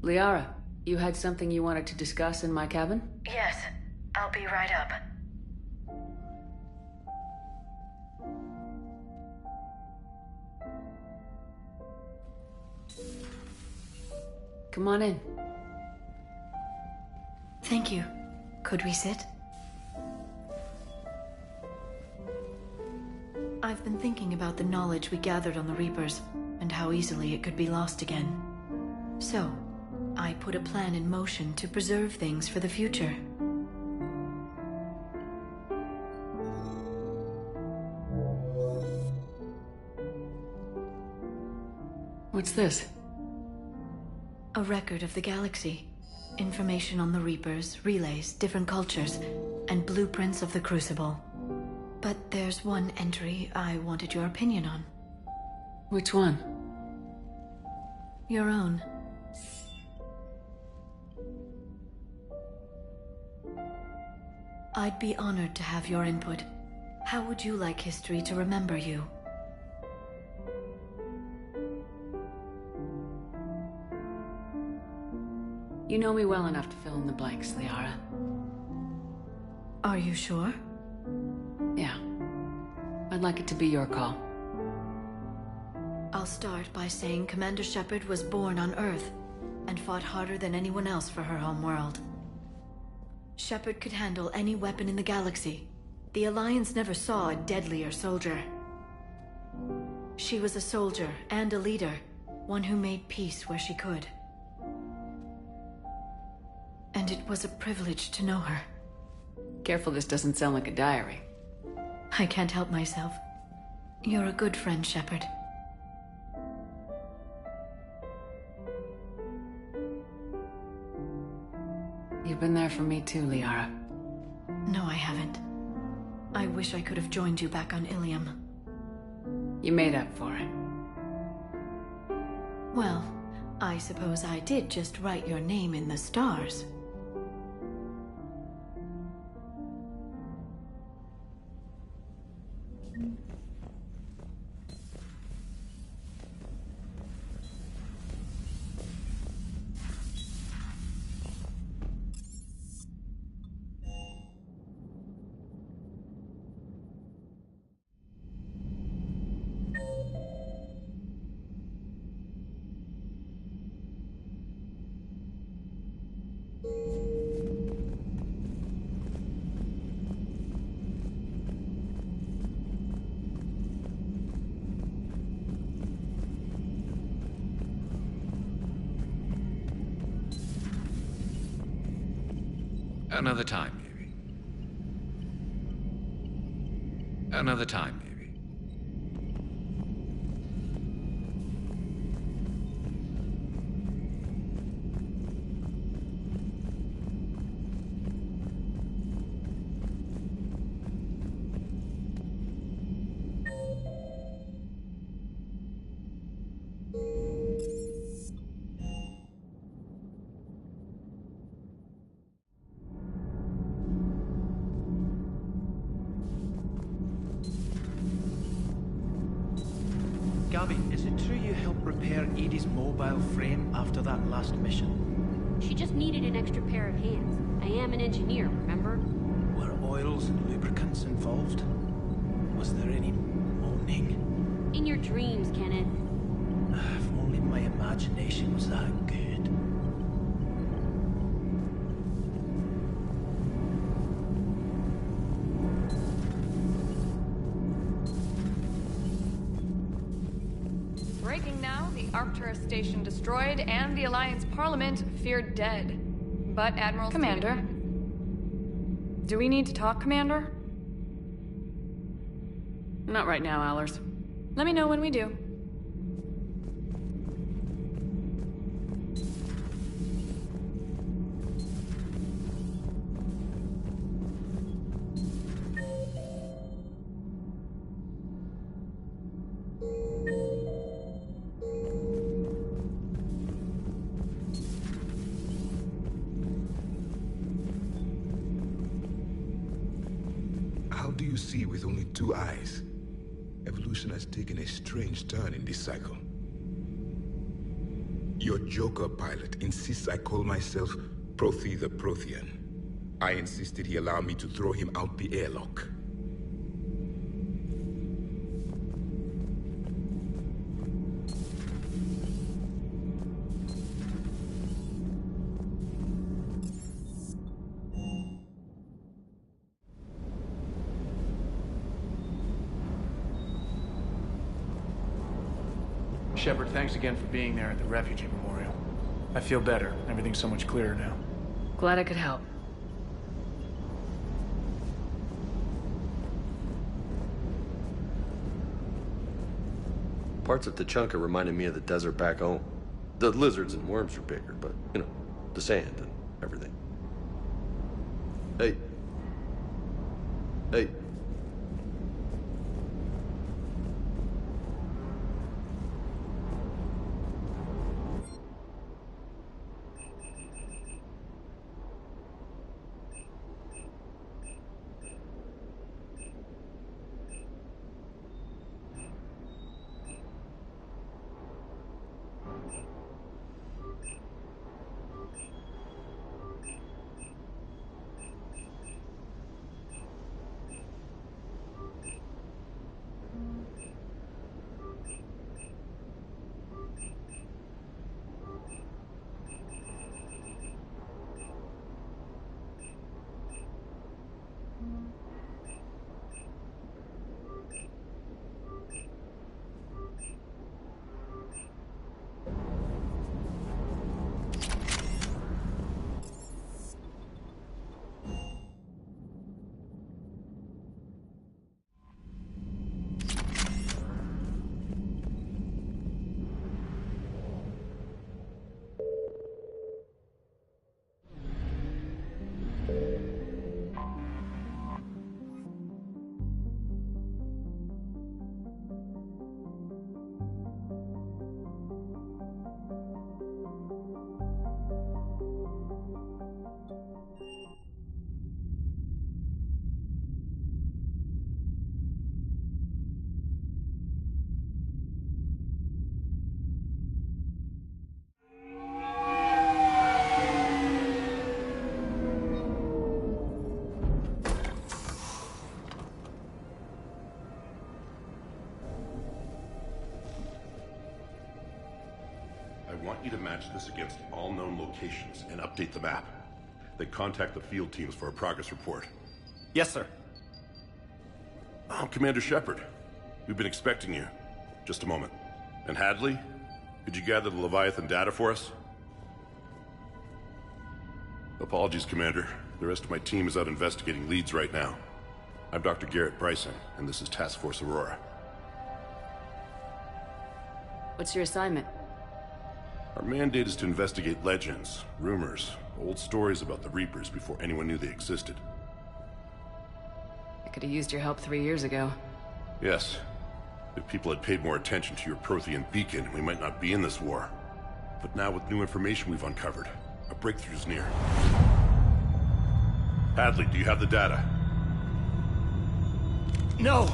Liara, you had something you wanted to discuss in my cabin? Yes, I'll be right up. Come on in. Thank you. Could we sit? I've been thinking about the knowledge we gathered on the Reapers, and how easily it could be lost again. So, I put a plan in motion to preserve things for the future. What's this? A record of the galaxy. Information on the Reapers, relays, different cultures, and blueprints of the Crucible. But there's one entry I wanted your opinion on. Which one? Your own. I'd be honored to have your input. How would you like history to remember you? You know me well enough to fill in the blanks, Liara. Are you sure? Yeah. I'd like it to be your call. I'll start by saying Commander Shepard was born on Earth and fought harder than anyone else for her home world. Shepard could handle any weapon in the galaxy. The Alliance never saw a deadlier soldier. She was a soldier and a leader, one who made peace where she could. And it was a privilege to know her. Careful this doesn't sound like a diary. I can't help myself. You're a good friend, Shepard. You've been there for me too, Liara. No, I haven't. I wish I could have joined you back on Ilium. You made up for it. Well, I suppose I did just write your name in the stars. Another time, maybe. Another time, maybe. Gabby, is it true you helped repair Edie's mobile frame after that last mission? She just needed an extra pair of hands. I am an engineer, remember? Were oils and lubricants involved? Was there any moaning? In your dreams, Kenneth. If only my imagination was that good. Breaking now, the Arcturus station destroyed and the Alliance Parliament feared dead. But Admiral... Commander? Do we need to talk, Commander? Not right now, Allers. Let me know when we do. do you see with only 2 eyes? Evolution has taken a strange turn in this cycle. Your Joker pilot insists I call myself Prothe the Prothean. I insisted he allow me to throw him out the airlock. Shepard, thanks again for being there at the Refugee Memorial. I feel better. Everything's so much clearer now. Glad I could help. Parts of Tuchanka reminded me of the desert back home. The lizards and worms are bigger, but, you know, the sand and everything. Hey. Hey. I want you to match this against all known locations and update the map. Then contact the field teams for a progress report. Yes, sir. I'm Commander Shepard. We've been expecting you. Just a moment. And Hadley, could you gather the Leviathan data for us? Apologies, Commander. The rest of my team is out investigating leads right now. I'm Dr. Garrett Bryson, and this is Task Force Aurora. What's your assignment? Our mandate is to investigate legends, rumors, old stories about the Reapers before anyone knew they existed. I could have used your help 3 years ago. Yes. If people had paid more attention to your Prothean beacon, we might not be in this war. But now with new information we've uncovered, a breakthrough's near. Hadley, do you have the data? No!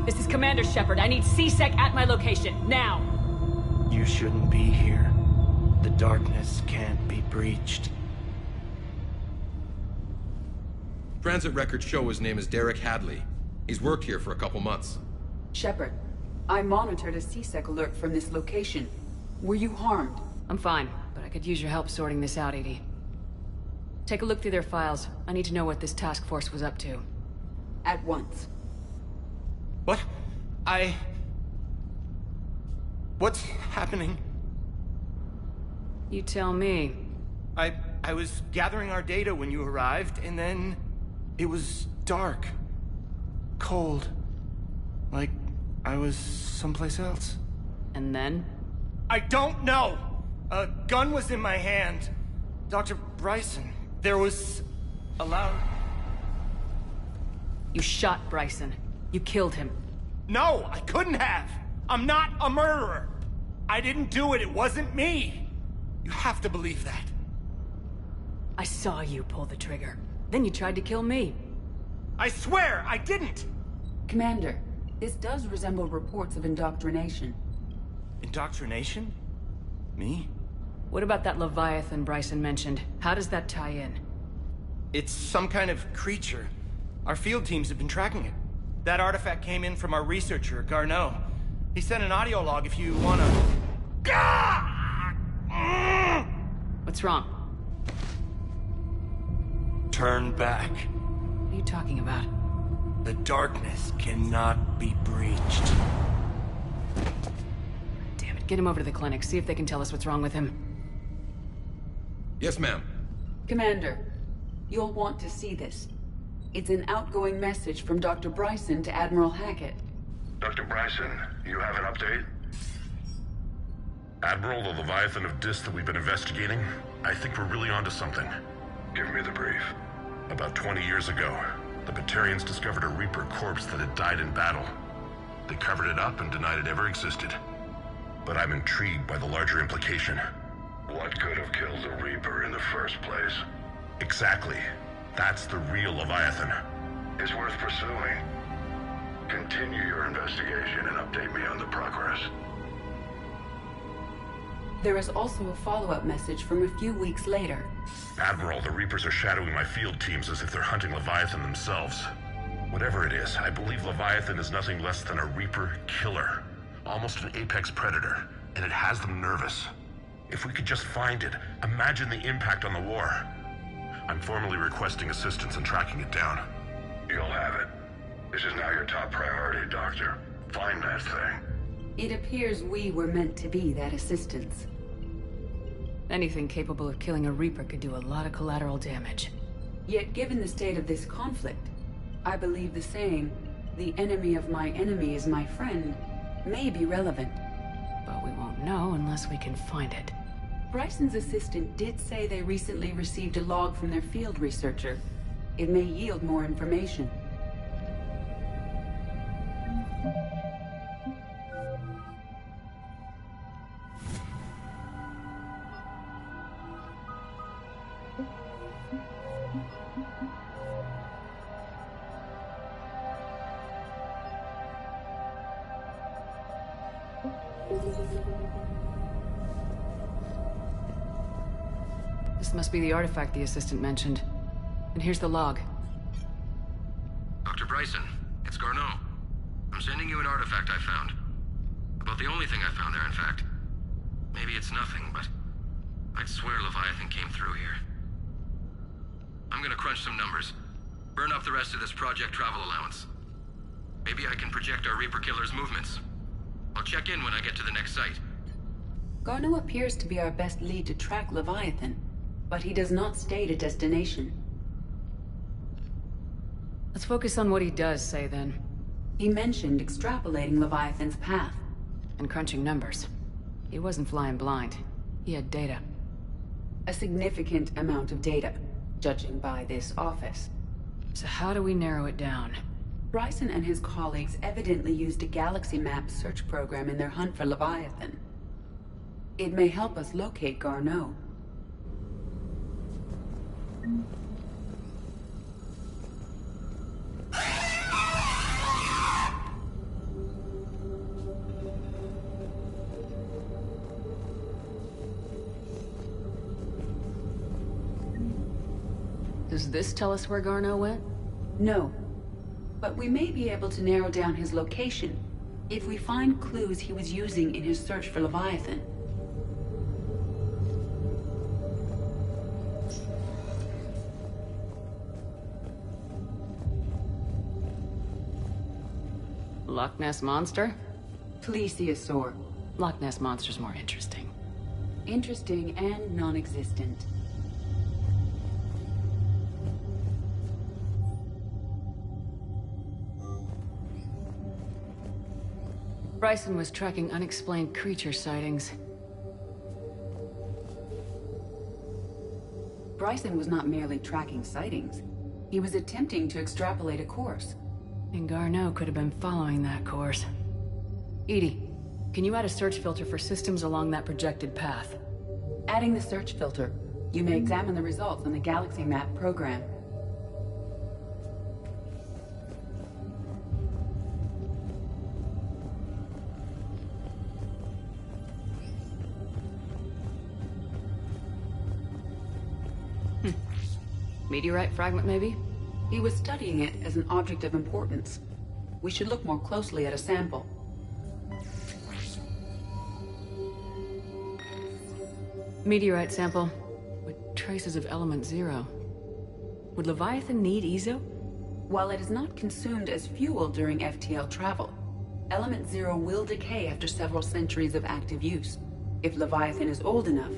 This is Commander Shepard. I need C-Sec at my location, now! You shouldn't be here. The darkness can't be breached. Transit records show his name is Derek Hadley. He's worked here for a couple months. Shepard, I monitored a C-Sec alert from this location. Were you harmed? I'm fine, but I could use your help sorting this out, EDI. Take a look through their files. I need to know what this task force was up to. At once. What? What's happening? You tell me. I was gathering our data when you arrived, and then it was dark. Cold. Like I was someplace else. And then? I don't know! A gun was in my hand. Dr. Bryson, there was a loud... You shot Bryson. You killed him. No, I couldn't have! I'm not a murderer! I didn't do it. It wasn't me. You have to believe that. I saw you pull the trigger. Then you tried to kill me. I swear, I didn't! Commander, this does resemble reports of indoctrination. Indoctrination? Me? What about that Leviathan Bryson mentioned? How does that tie in? It's some kind of creature. Our field teams have been tracking it. That artifact came in from our researcher, Garneau. He sent an audio log if you wanna... What's wrong? Turn back. What are you talking about? The darkness cannot be breached. Damn it, get him over to the clinic. See if they can tell us what's wrong with him. Yes, ma'am. Commander, you'll want to see this. It's an outgoing message from Dr. Bryson to Admiral Hackett. Dr. Bryson, you have an update? Admiral, the Leviathan of Dis that we've been investigating, I think we're really onto something. Give me the brief. About 20 years ago, the Batarians discovered a Reaper corpse that had died in battle. They covered it up and denied it ever existed. But I'm intrigued by the larger implication. What could have killed the Reaper in the first place? Exactly. That's the real Leviathan. It's worth pursuing. Continue your investigation and update me on the progress. There is also a follow-up message from a few weeks later. Admiral, the Reapers are shadowing my field teams as if they're hunting Leviathan themselves. Whatever it is, I believe Leviathan is nothing less than a Reaper killer. Almost an apex predator, and it has them nervous. If we could just find it, imagine the impact on the war. I'm formally requesting assistance in tracking it down. You'll have it. This is now your top priority, Doctor. Find that thing. It appears we were meant to be that assistance. Anything capable of killing a Reaper could do a lot of collateral damage. Yet given the state of this conflict, I believe the saying, "The enemy of my enemy is my friend," may be relevant. But we won't know unless we can find it. Bryson's assistant did say they recently received a log from their field researcher. It may yield more information. This must be the artifact the assistant mentioned. And here's the log. Dr. Bryson, it's Garneau. I'm sending you an artifact I found. About the only thing I found there, in fact. Maybe it's nothing, but I'd swear Leviathan came through here. I'm gonna crunch some numbers. Burn up the rest of this Project Travel allowance. Maybe I can project our Reaper killer's movements. I'll check in when I get to the next site. Garneau appears to be our best lead to track Leviathan, but he does not state a destination. Let's focus on what he does say, then. He mentioned extrapolating Leviathan's path. And crunching numbers. He wasn't flying blind. He had data. A significant amount of data, judging by this office. So how do we narrow it down? Bryson and his colleagues evidently used a galaxy map search program in their hunt for Leviathan. It may help us locate Garneau. Does this tell us where Garneau went? No. But we may be able to narrow down his location if we find clues he was using in his search for Leviathan. Loch Ness Monster? Plesiosaur. Loch Ness Monster's more interesting. Interesting and non-existent. Bryson was tracking unexplained creature sightings. Bryson was not merely tracking sightings. He was attempting to extrapolate a course. And Garneau could have been following that course. EDI, Can you add a search filter for systems along that projected path? Adding the search filter, you may examine the results on the Galaxy Map program. Meteorite fragment, maybe? He was studying it as an object of importance. We should look more closely at a sample. Meteorite sample with traces of element 0. Would Leviathan need Ezo? While it is not consumed as fuel during FTL travel, element 0 will decay after several centuries of active use. If Leviathan is old enough,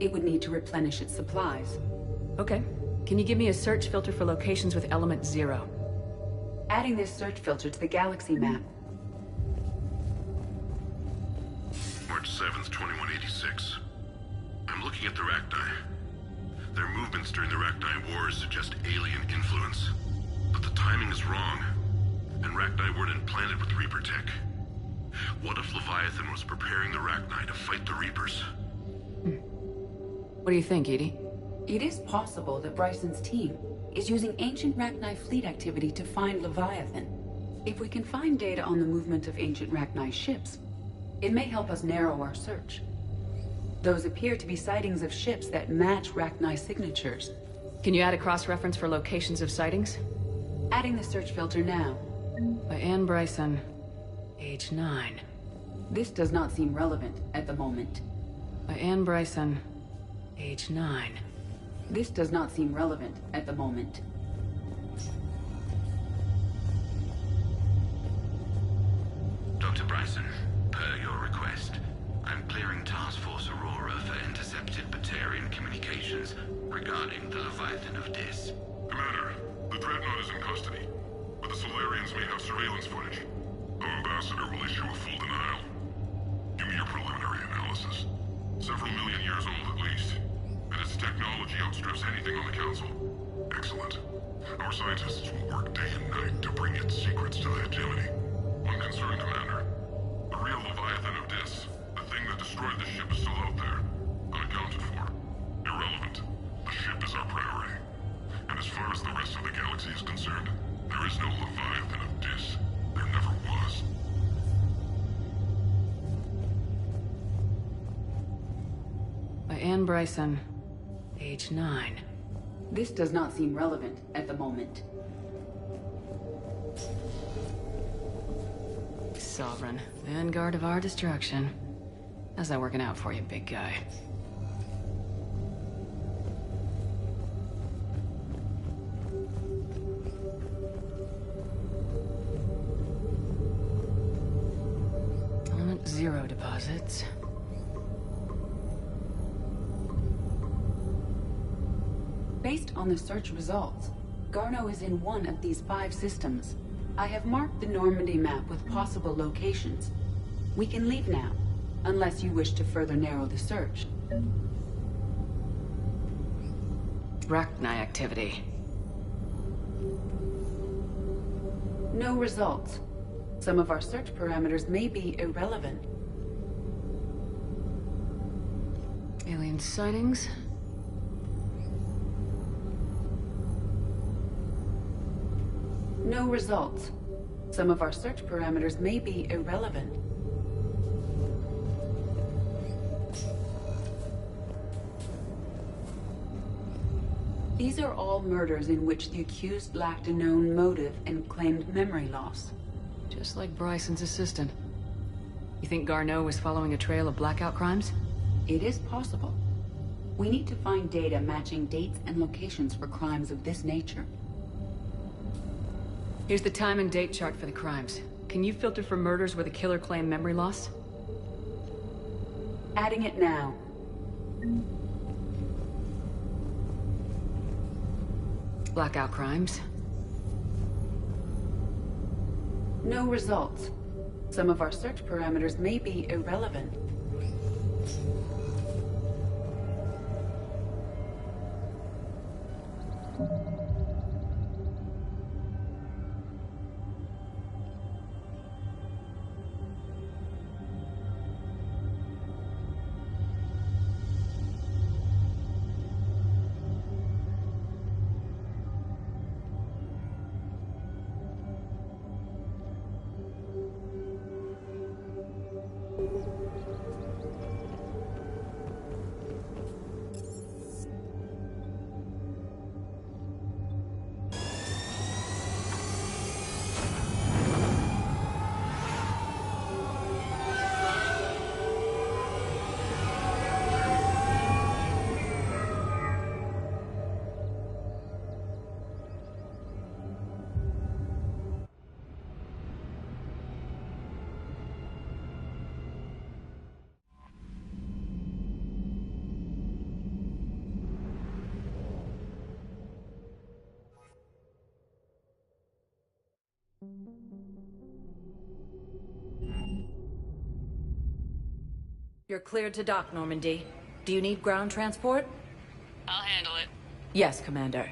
it would need to replenish its supplies. Okay. Can you give me a search filter for locations with element 0? Adding this search filter to the Galaxy Map. March 7th, 2186. I'm looking at the Rachni. Their movements during the Rachni Wars suggest alien influence. But the timing is wrong, and Rachni weren't implanted with Reaper tech. What if Leviathan was preparing the Rachni to fight the Reapers? What do you think, EDI? It is possible that Bryson's team is using ancient Rachni fleet activity to find Leviathan. If we can find data on the movement of ancient Rachni ships, it may help us narrow our search. Those appear to be sightings of ships that match Rachni signatures. Can you add a cross-reference for locations of sightings? Adding the search filter now. By Anne Bryson, age 9. This does not seem relevant at the moment. By Anne Bryson, age 9. This does not seem relevant at the moment. Dr. Bryson, per your request, I'm clearing Task Force Aurora for intercepted Batarian communications regarding the Leviathan of Dis. Commander, the Dreadnought is in custody, but the Solarians may have surveillance footage. Our ambassador will issue a full denial. Give me your preliminary analysis. Several million years old at least. And its technology outstrips anything on the Council. Excellent. Our scientists will work day and night to bring its secrets to the hegemony. One concern, Commander. The real Leviathan of Dis, the thing that destroyed the ship, is still out there. Unaccounted for. Irrelevant. The ship is our priority. And as far as the rest of the galaxy is concerned, there is no Leviathan of Dis. There never was. By Anne Bryson, age 9. This does not seem relevant at the moment. Sovereign, vanguard of our destruction. How's that working out for you, big guy? Element 0 deposits. Based on the search results, Garneau is in one of these 5 systems. I have marked the Normandy map with possible locations. We can leave now, unless you wish to further narrow the search. Rachni activity. No results. Some of our search parameters may be irrelevant. Alien sightings. No results. Some of our search parameters may be irrelevant. These are all murders in which the accused lacked a known motive and claimed memory loss. Just like Bryson's assistant. You think Garneau was following a trail of blackout crimes? It is possible. We need to find data matching dates and locations for crimes of this nature. Here's the time and date chart for the crimes. Can you filter for murders where the killer claimed memory loss? Adding it now. Blackout crimes. No results. Some of our search parameters may be irrelevant. You're cleared to dock, Normandy. Do you need ground transport? I'll handle it. Yes, Commander.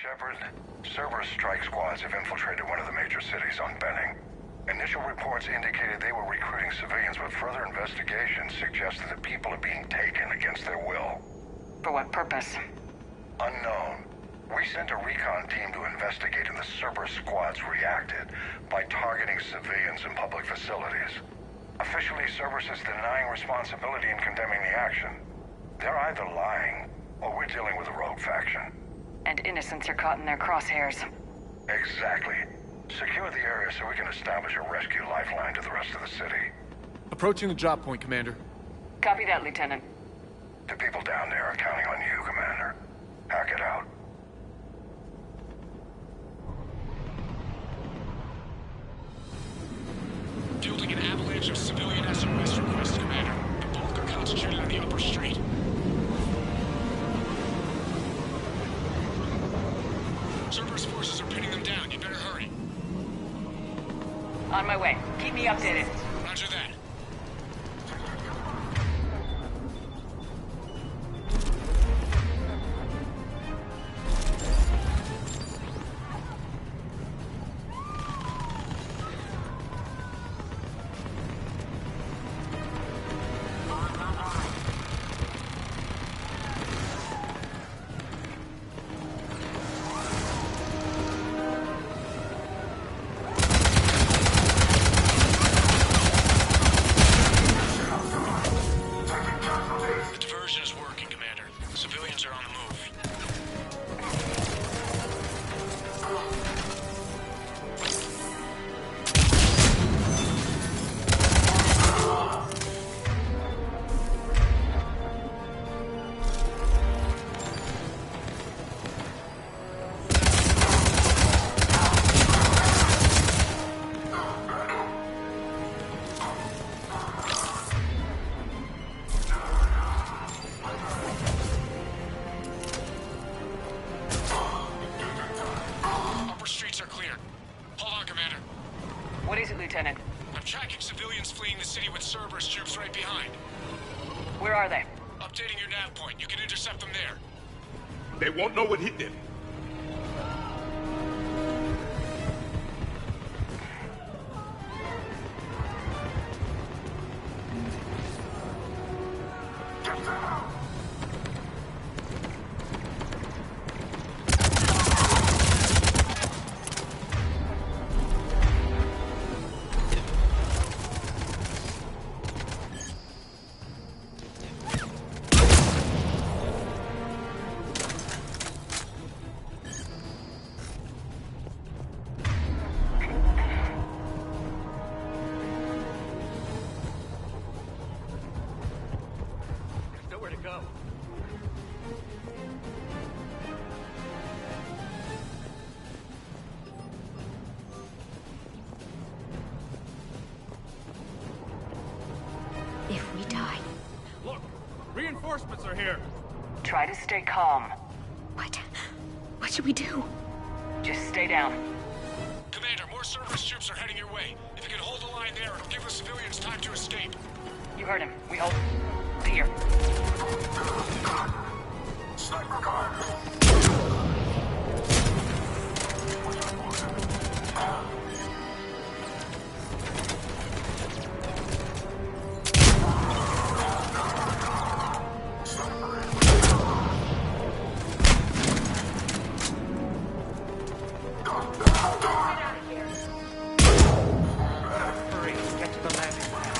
Shepard, Cerberus strike squads have infiltrated one of the major cities on Benning. Initial reports indicated they were recruiting civilians, but further investigation suggested that people are being taken against their will. For what purpose? Unknown. We sent a recon team to investigate, and the Cerberus squads reacted by targeting civilians in public facilities. Officially, Cerberus is denying responsibility and condemning the action. They're either lying, or we're dealing with a rogue faction. And innocents are caught in their crosshairs. Exactly. Secure the area so we can establish a rescue lifeline to the rest of the city. Approaching the drop point, Commander. Copy that, Lieutenant. The people down there are counting on you, Commander. Hack it out. Fielding an avalanche of civilian SOS requests, Commander. The bulk are concentrated on the upper street. Cerberus forces are pinning them down. You better hurry. On my way. Keep me updated. Roger that. Lieutenant. I'm tracking civilians fleeing the city with Cerberus troops right behind. Where are they? Updating your nav point. You can intercept them there. They won't know what hit them. die. Look, reinforcements are here. Try to stay calm. What should we do? Just stay down. Commander, more Cerberus troops are heading your way. If you can hold the line there, it'll give the civilians time to escape. You heard him. We hold. Here. Sniper car. Hurry, get to the landing pad.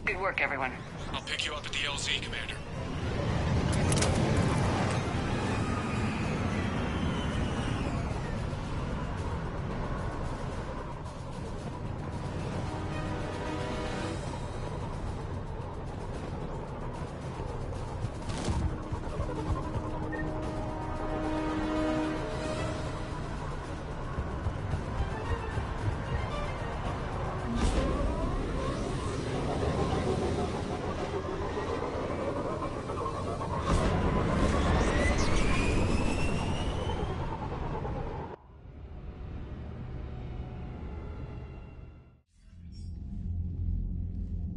Good work, everyone. I'll pick you up at the LZ, Commander.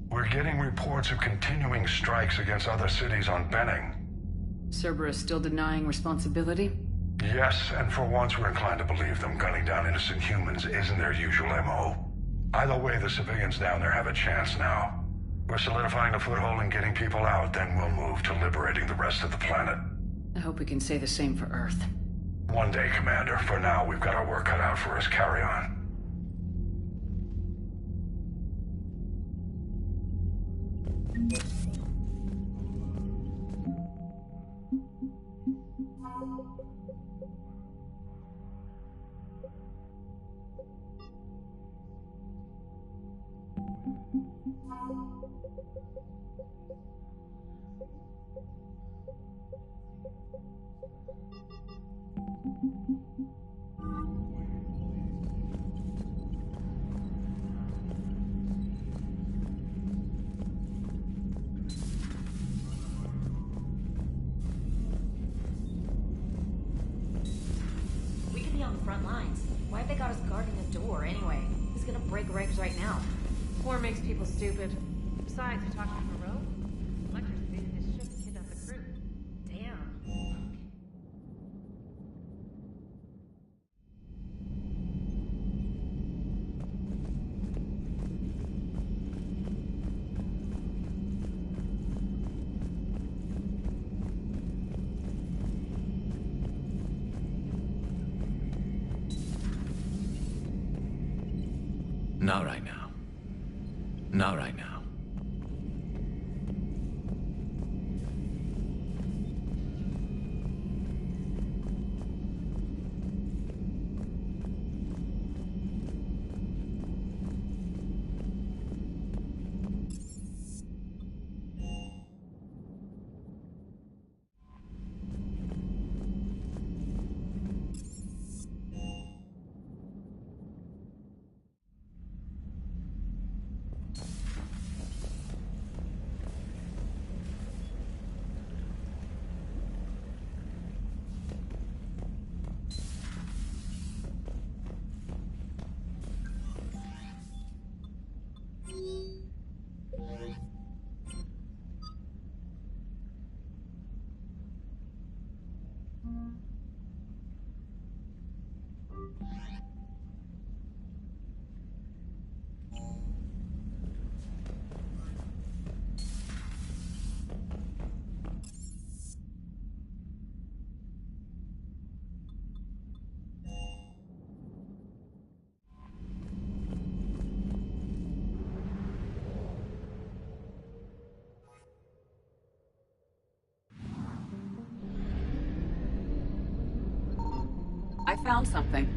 We're getting reports of continuing strikes against other cities on Benning. Cerberus still denying responsibility? Yes, and for once we're inclined to believe them. Gunning down innocent humans isn't their usual MO. Either way, the civilians down there have a chance now. We're solidifying a foothold and getting people out, then we'll move to liberating the rest of the planet. I hope we can say the same for Earth. One day, Commander. For now, we've got our work cut out for us. Carry on. We could be on the front lines. Why have they got us guarding the door anyway? Who's gonna break regs right now? War makes people stupid. Besides, you talking to Moreau? Lecter's invaded his ship and kidnapped the crew. Damn. Not right now. Not right now. I found something.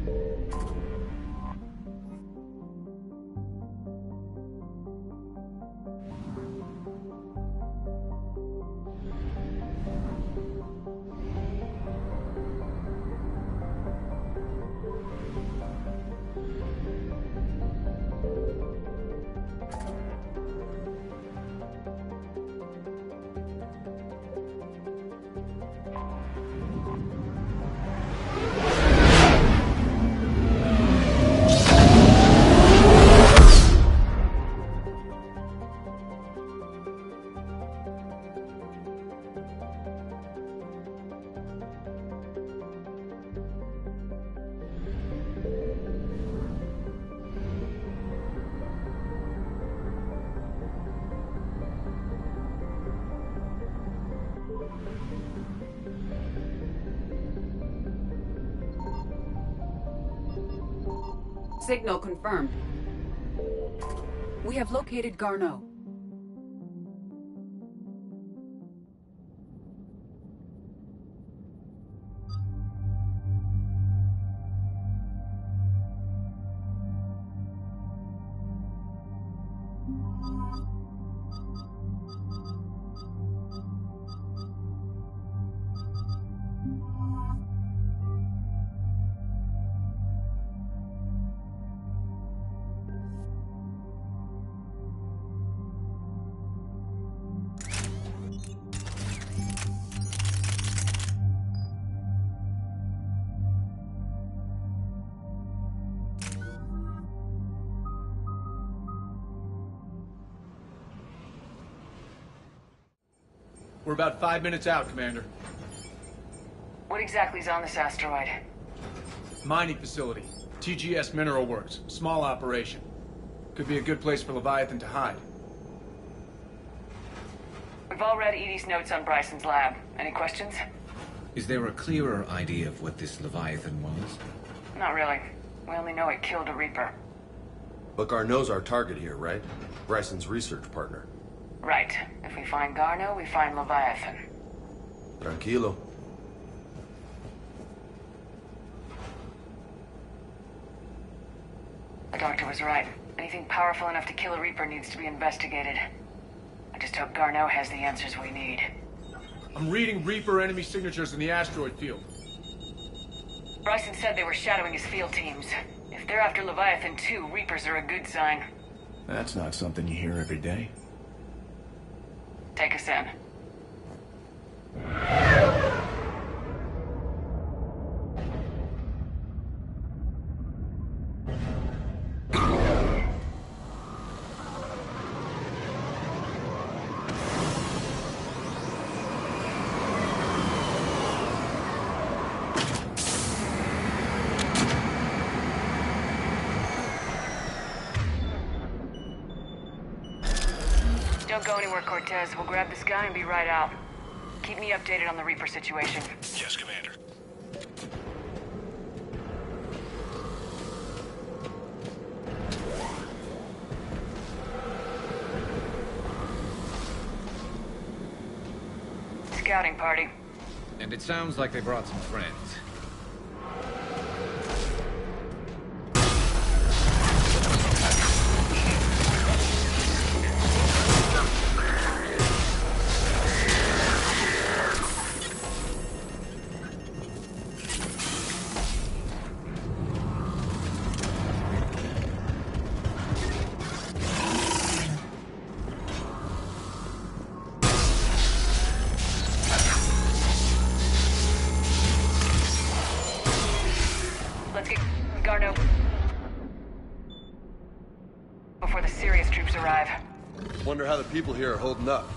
Signal confirmed. We have located Garneau. We're about 5 minutes out, Commander. What exactly is on this asteroid? Mining facility. TGS Mineral Works. Small operation. Could be a good place for Leviathan to hide. We've all read Edie's notes on Bryson's lab. Any questions? Is there a clearer idea of what this Leviathan was? Not really. We only know it killed a Reaper. But Garneau's our target here, right? Bryson's research partner. Right. If we find Garno, we find Leviathan. Tranquilo. The doctor was right. Anything powerful enough to kill a Reaper needs to be investigated. I just hope Garno has the answers we need. I'm reading Reaper enemy signatures in the asteroid field. Bryson said they were shadowing his field teams. If they're after Leviathan too, Reapers are a good sign. That's not something you hear every day. Take us in. Don't go anywhere, Cortez. We'll grab this guy and be right out. Keep me updated on the Reaper situation. Yes, Commander. Scouting party. And it sounds like they brought some friends. Let's get Garno before the serious troops arrive. Wonder how the people here are holding up.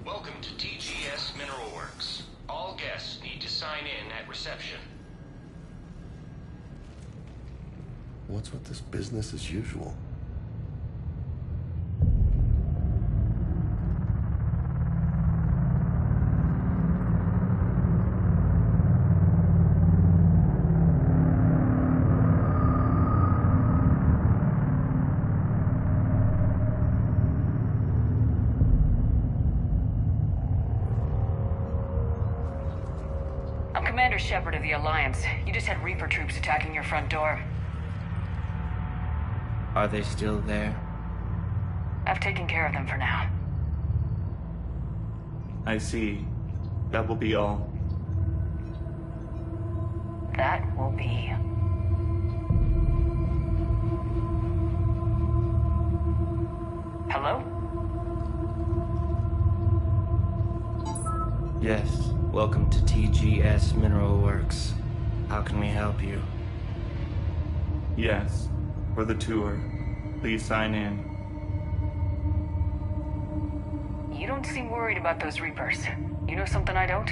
Welcome to TGS Mineral Works. All guests need to sign in at reception. What's with this business as usual? I'm Commander Shepard of the Alliance. You just had Reaper troops attacking your front door. Are they still there? I've taken care of them for now. I see. That will be all. That will be. Hello? Yes. Welcome to TGS Mineral Works. How can we help you? Yes. For the tour. Please sign in. You don't seem worried about those Reapers. You know something I don't?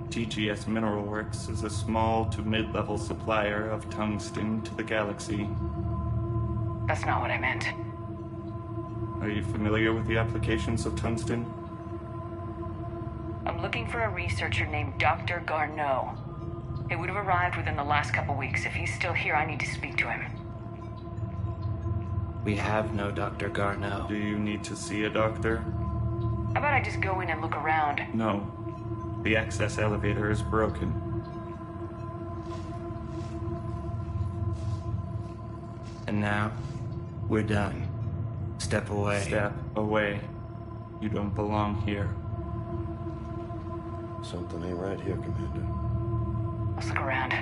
TGS Mineral Works is a small to mid-level supplier of tungsten to the galaxy. That's not what I meant. Are you familiar with the applications of tungsten? I'm looking for a researcher named Dr. Garneau. He would have arrived within the last couple weeks. If he's still here, I need to speak to him. We have no Dr. Garneau. Do you need to see a doctor? How about I just go in and look around? No. The access elevator is broken. And now, we're done. Step away. Step away. You don't belong here. Something ain't right here, Commander. Let's look around.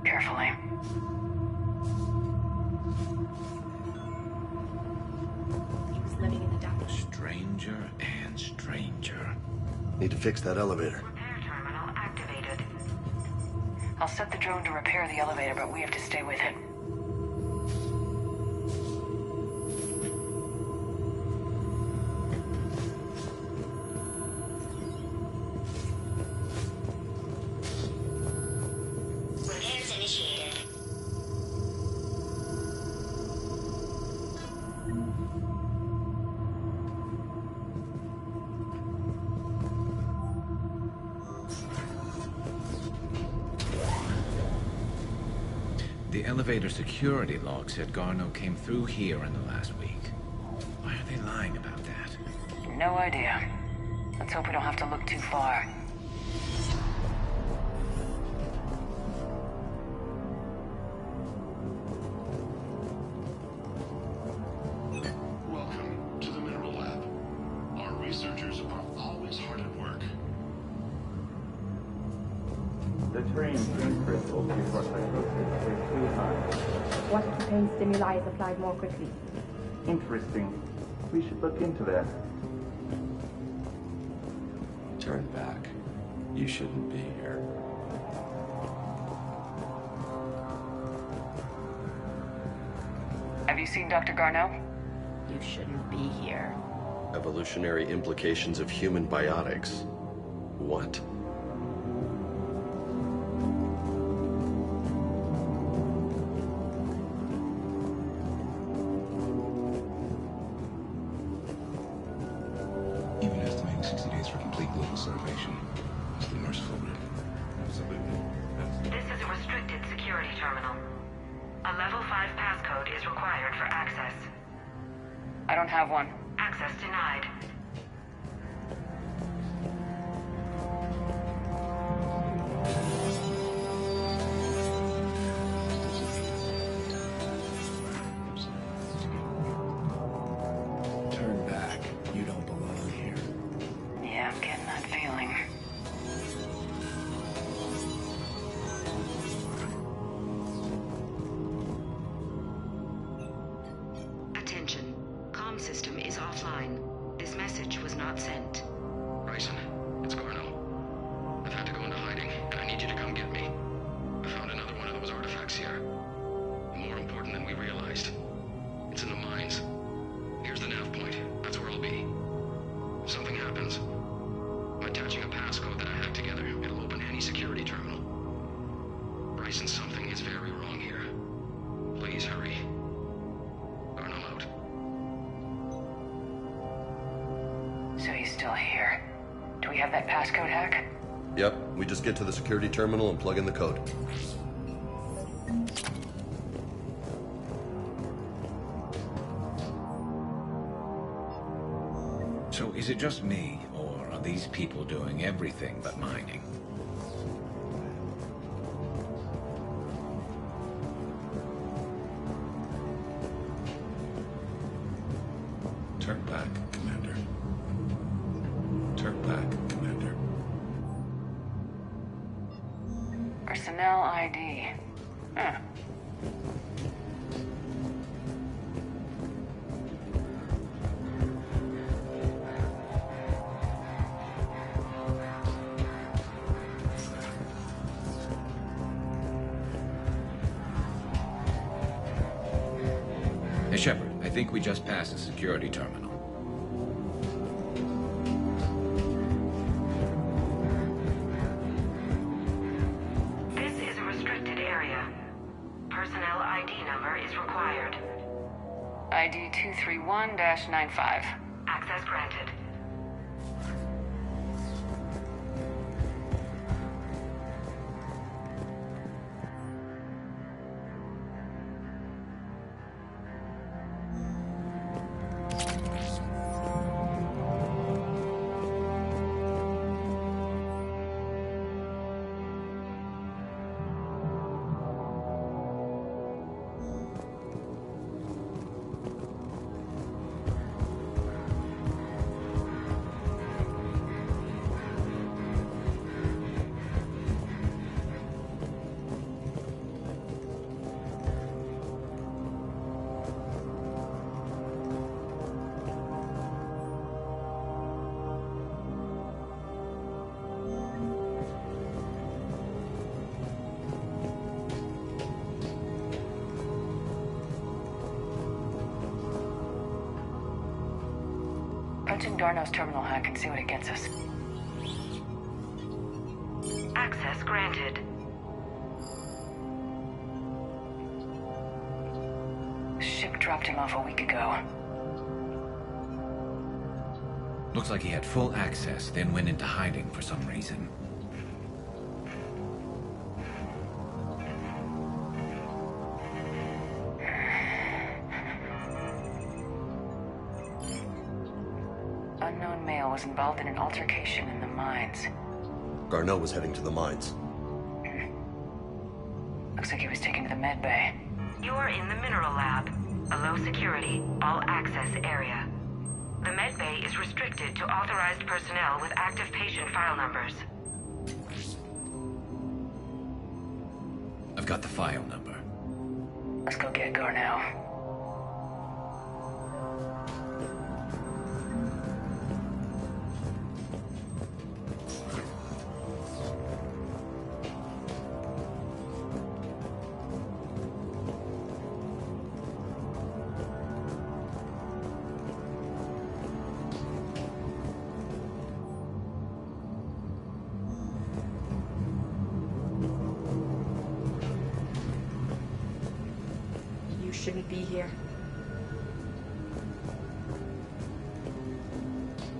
Carefully. Living in the dark. Stranger and stranger. Need to fix that elevator. Terminal activated. I'll set the drone to repair the elevator, but we have to stay with it. Repairs initiated. The elevator security log said Garneau came through here in the last week. Why are they lying about that? No idea. Let's hope we don't have to look too far. Welcome to the Mineral Lab. Our researchers are always hard at work. The train crystals before psychosis is too high. What if the pain stimuli is applied more quickly? Interesting. We should look into that. Turn back. You shouldn't be here. Have you seen Dr. Garneau? You shouldn't be here. Evolutionary implications of human biotics. What? Even estimating 60 days for complete global salvation is the merciful route. Absolutely. This is a restricted security terminal. A level 5 passcode is required for access. I don't have one. Access denied. Turn back. You don't belong here. Yeah, I'm getting that feeling. Attention. Comm system is offline. This message was not sent. Bryson, it's Garneau. I've had to go into hiding, and I need you to come get me. I found another one of those artifacts here. More important than we realized. It's in the mines. Here's the nav point. That's where I'll be. If something happens, I'm attaching a passcode that I hacked together. It'll open any security terminal. Bryson, something is very wrong here. Please hurry. Garneau out. So he's still here. Do we have that passcode hack? Yep, we just get to the security terminal and plug in the code. So is it just me, or are these people doing everything but mining? Turn back, Commander. Turn back, Commander. Personnel ID. Huh. Hey, Shepard, I think we just passed a security terminal. This is a restricted area. Personnel ID number is required. ID 231-95. Access granted. Punch in Garneau's terminal hack and see what it gets us. Access granted. Ship dropped him off a week ago. Looks like he had full access, then went into hiding for some reason. Unknown male was involved in an altercation in the mines. Garneau was heading to the mines. Looks like he was taken to the med bay. You are in the mineral lab, a low security, all access area. The med bay is restricted to authorized personnel with active patient file numbers. I've got the file number. Let's go get Garneau. Shouldn't be here.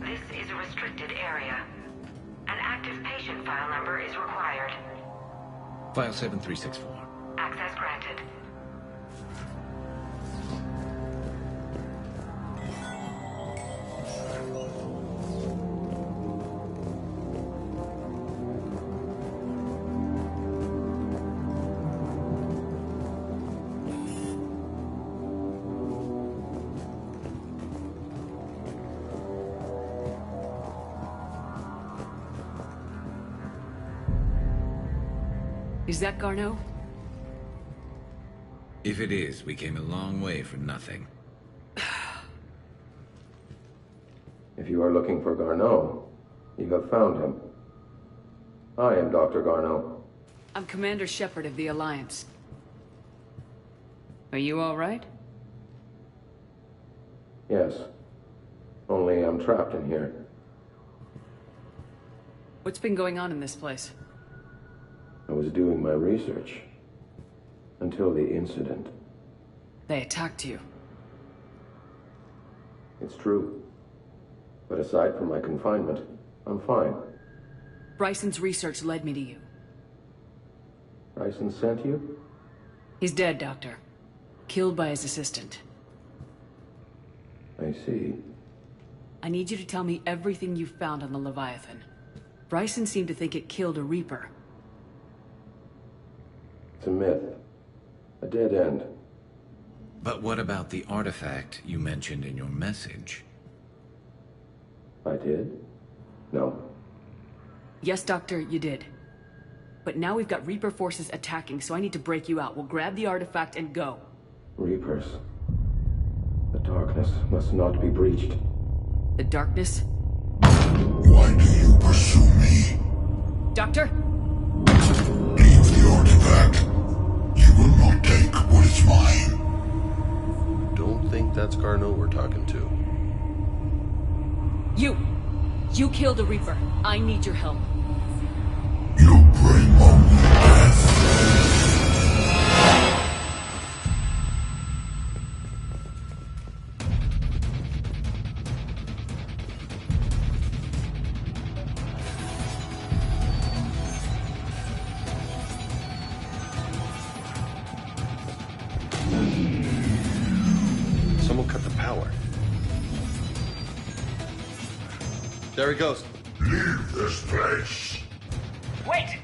This is a restricted area. An active patient file number is required. File 7364. Access granted. Is that Garneau? If it is, we came a long way for nothing. If you are looking for Garneau, you have found him. I am Dr. Garneau. I'm Commander Shepard of the Alliance. Are you all right? Yes. Only I'm trapped in here. What's been going on in this place? I was doing my research. Until the incident. They attacked you. It's true. But aside from my confinement, I'm fine. Bryson's research led me to you. Bryson sent you? He's dead, Doctor. Killed by his assistant. I see. I need you to tell me everything you found on the Leviathan. Bryson seemed to think it killed a Reaper. It's a myth. A dead end. But what about the artifact you mentioned in your message? I did? No. Yes, Doctor, you did. But now we've got Reaper forces attacking, so I need to break you out. We'll grab the artifact and go. Reapers. The darkness must not be breached. The darkness? Why do you pursue me? Doctor? Leave the artifact. You will not take what is mine. Don't think that's Garneau we're talking to. You killed a Reaper. I need your help. You bring only death. Someone cut the power. There he goes. Leave this place. Wait!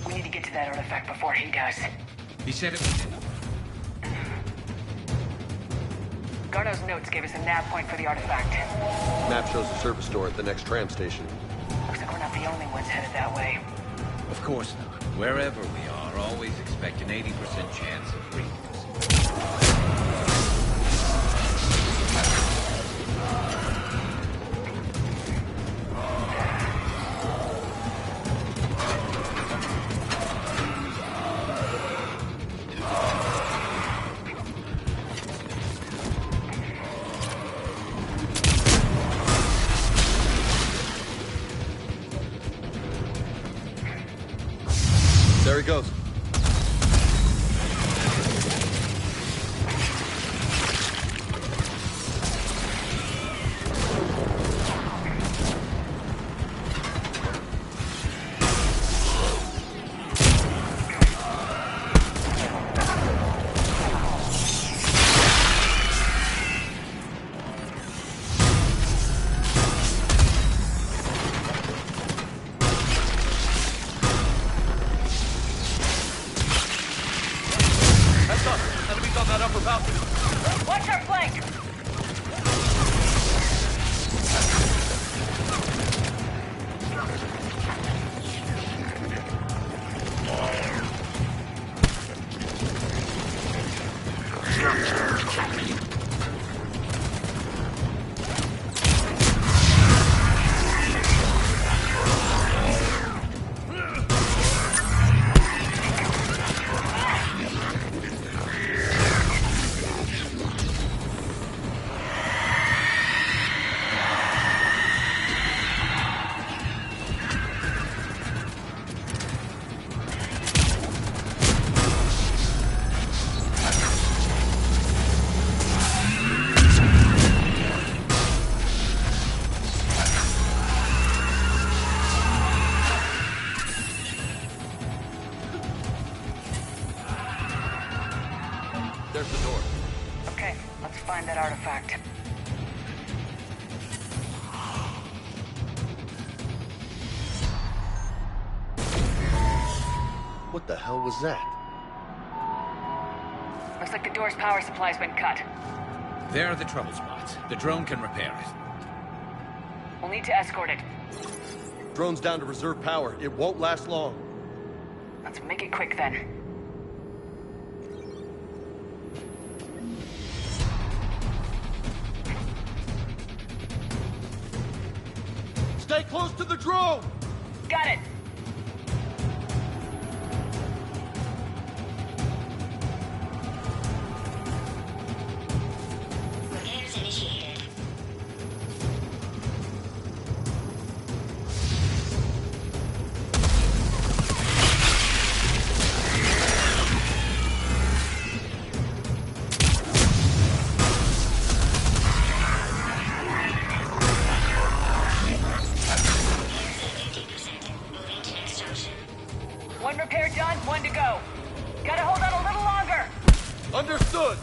We need to get to that artifact before he does. He said it was... Garneau's notes gave us a nav point for the artifact. Map shows the service door at the next tram station. Looks like we're not the only ones headed that way. Of course not. Wherever we are, always expect an 80% chance of Reapers. There he goes. upper balcony. Watch our flank! There's the door. Okay, let's find that artifact. What the hell was that? Looks like the door's power supply's been cut. There are the trouble spots. The drone can repair it. We'll need to escort it. Drone's down to reserve power. It won't last long. Let's make it quick then. Stay close to the drone! Got it! Repairs initiated. One repair done, one to go. Gotta hold out a little longer. Understood!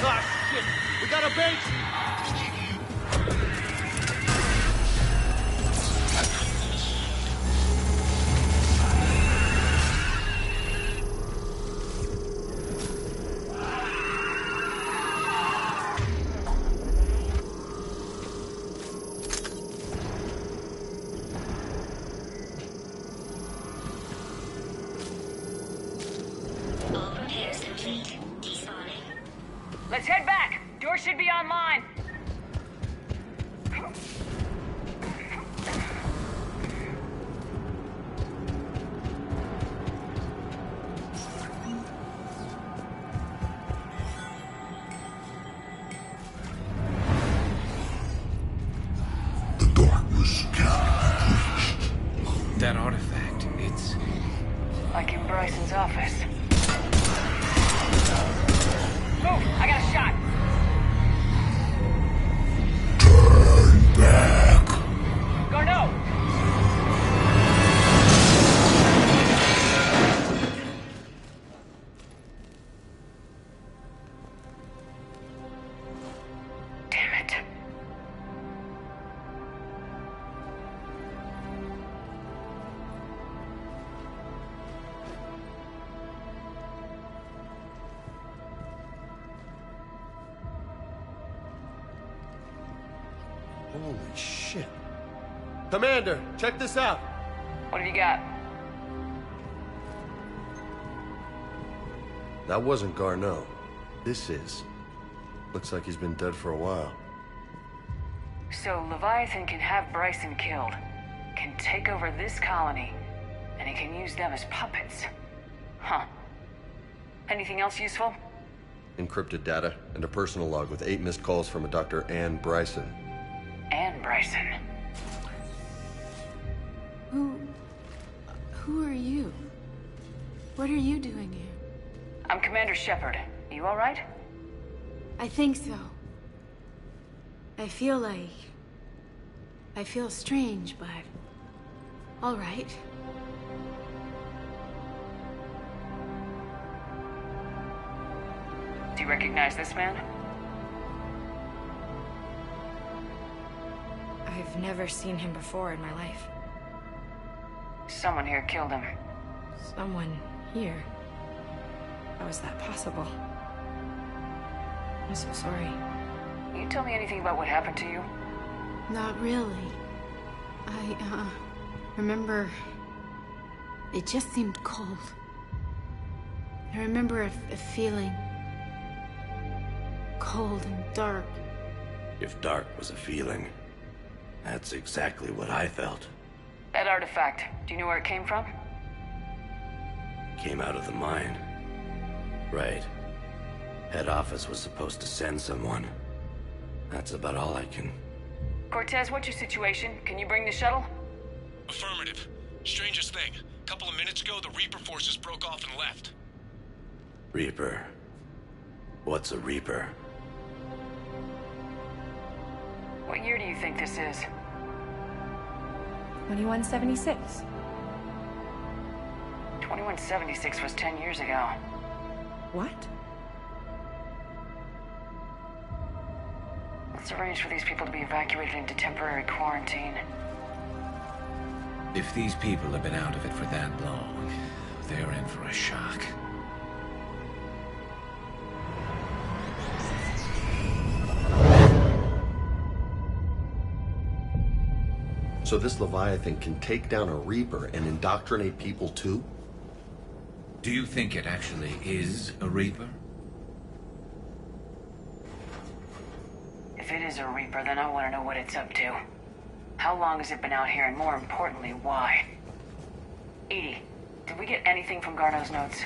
Ah, shit! We got a base! All repairs complete. Despawning. Let's head back. Door should be online. That artifact, it's... Like in Bryson's office. Move! I got a shot! Turn back! Garneau! Damn it. Holy shit. Commander, check this out. What have you got? That wasn't Garneau. This is. Looks like he's been dead for a while. So Leviathan can have Bryson killed, can take over this colony, and he can use them as puppets. Huh. Anything else useful? Encrypted data and a personal log with 8 missed calls from a Dr. Ann Bryson. Ann Bryson. Who are you? What are you doing here? I'm Commander Shepard. You alright? I think so. I feel strange, but... all right. Do you recognize this man? I've never seen him before in my life. Someone here killed him. Someone here? How is that possible? I'm so sorry. Can you tell me anything about what happened to you? Not really. I, remember... it just seemed cold. I remember a feeling... cold and dark. If dark was a feeling, that's exactly what I felt. That artifact, do you know where it came from? Came out of the mine. Right. Head office was supposed to send someone. That's about all I can... Cortez, what's your situation? Can you bring the shuttle? Affirmative. Strangest thing. Couple of minutes ago, the Reaper forces broke off and left. Reaper. What's a Reaper? What year do you think this is? 2176. 2176 was 10 years ago. What? Let's arrange for these people to be evacuated into temporary quarantine. If these people have been out of it for that long, they're in for a shock. So this Leviathan can take down a Reaper and indoctrinate people too? Do you think it actually is a Reaper? If it is a Reaper, then I want to know what it's up to. How long has it been out here, and more importantly, why? Edie, did we get anything from Garneau's notes?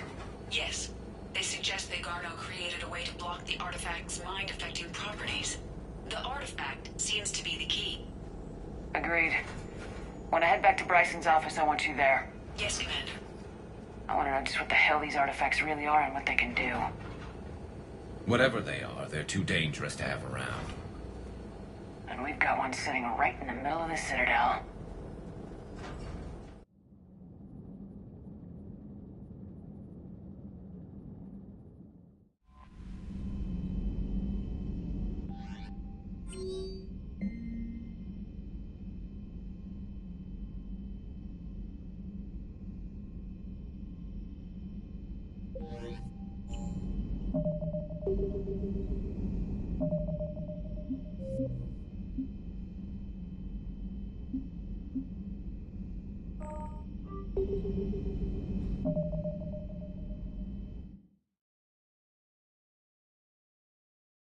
Yes. They suggest that Garneau created a way to block the artifact's mind-affecting properties. The artifact seems to be the key. Agreed. When I head back to Bryson's office, I want you there. Yes, Commander. I want to know just what the hell these artifacts really are and what they can do. Whatever they are, they're too dangerous to have around. And we've got one sitting right in the middle of the Citadel.